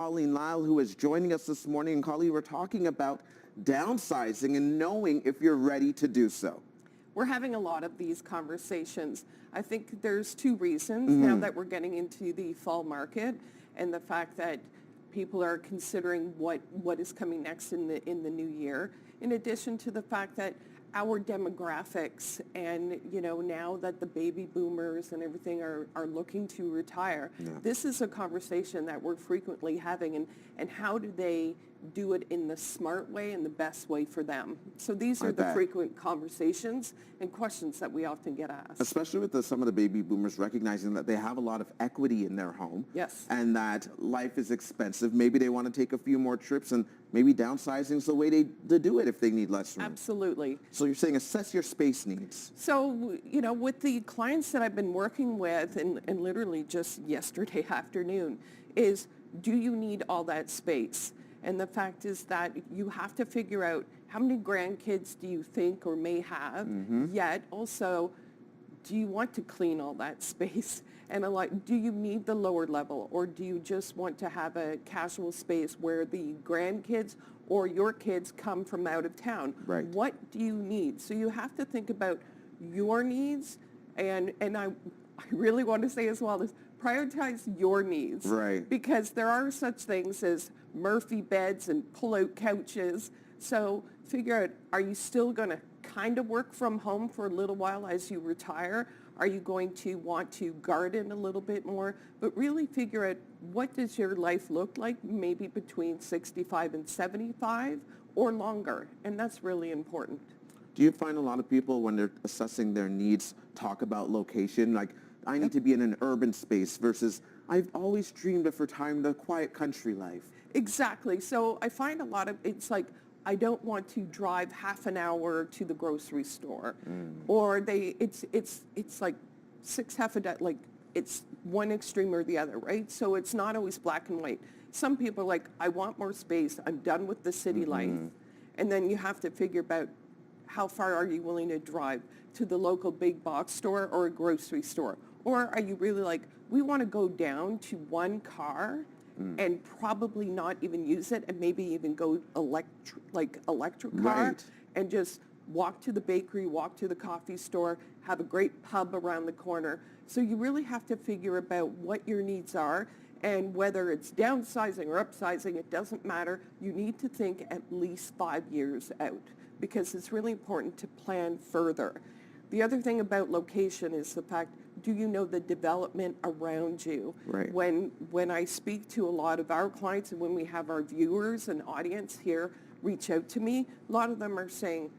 Colleen Lyle, who is joining us this morning. And Colleen, we're talking about downsizing and knowing if you're ready to do so. We're having a lot of these conversations. I think there's two reasons now that we're getting into the fall market and the fact that people are considering what is coming next in the new year, in addition to the fact that our demographics and, now that the baby boomers and everything are looking to retire, this is a conversation that we're frequently having, and how do they do it in the smart way and the best way for them? So these are the frequent conversations and questions that we often get asked. Especially with some of the baby boomers recognizing that they have a lot of equity in their home. Yes. And that life is expensive. Maybe they want to take a few more trips, and maybe downsizing is the way to do it if they need less room. Absolutely. So you're saying assess your space needs. So, with the clients that I've been working with, and literally just yesterday afternoon, is do you need all that space? And the fact is that you have to figure out how many grandkids do you think or may have, yet also do you want to clean all that space? And do you need the lower level, or do you just want to have a casual space where the grandkids or your kids come from out of town? Right. What do you need? So you have to think about your needs, and I really want to say as well is prioritize your needs. Right. Because there are such things as Murphy beds and pull-out couches. So figure out, are you still going to kind of work from home for a little while as you retire? Are you going to want to garden a little bit more? But really figure out, what does your life look like maybe between 65 and 75 or longer? And that's really important. Do you find a lot of people, when they're assessing their needs, talk about location? Like, I need to be in an urban space versus I've always dreamed of retiring to a quiet country life. Exactly. So I find a lot of, it's like, I don't want to drive half an hour to the grocery store, or it's like like it's one extreme or the other, right? So it's not always black and white. Some people are like, I want more space. I'm done with the city life. And then you have to figure about how far are you willing to drive to the local big box store or a grocery store? Or are you really like, we want to go down to one car and probably not even use it, and maybe even go electric car, and just walk to the bakery, walk to the coffee store, have a great pub around the corner. So you really have to figure about what your needs are, and whether it's downsizing or upsizing, it doesn't matter. You need to think at least 5 years out, because it's really important to plan further. The other thing about location is the fact, do you know the development around you? Right. When I speak to a lot of our clients, and when we have our viewers and audience here reach out to me, a lot of them are saying,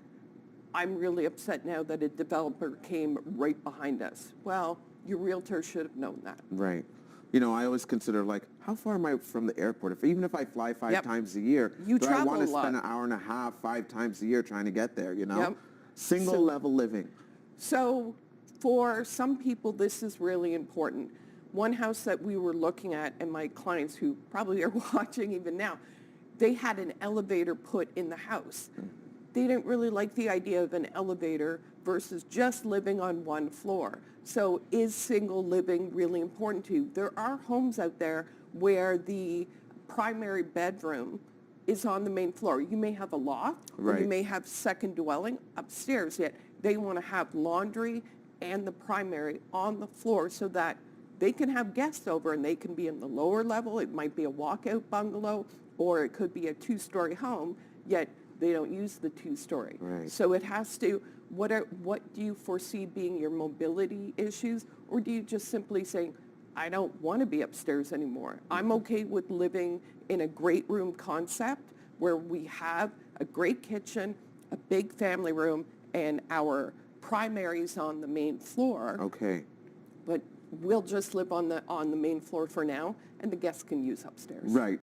I'm really upset now that a developer came right behind us. Well, your realtor should have known that. Right. I always consider, like, how far am I from the airport? Even if I fly five times a year, you do travel I want to a lot. spend an hour and a half, 5 times a year trying to get there, Yep. Single level living. So for some people, this is really important. One house that we were looking at, and my clients who probably are watching even now, they had an elevator put in the house. They didn't really like the idea of an elevator versus just living on one floor. So is single living really important to you? There are homes out there where the primary bedroom is on the main floor. You may have a loft, or you may have second dwelling upstairs, yet they want to have laundry and the primary on the floor so that they can have guests over and they can be in the lower level. It might be a walkout bungalow, or it could be a 2-story home, yet they don't use the 2-story. Right. So it has to, what do you foresee being your mobility issues? Or do you just simply say, I don't want to be upstairs anymore. I'm okay with living in a great room concept where we have a great kitchen, a big family room, and our primaries on the main floor. Okay. But we'll just live on the main floor for now, and the guests can use upstairs. Right.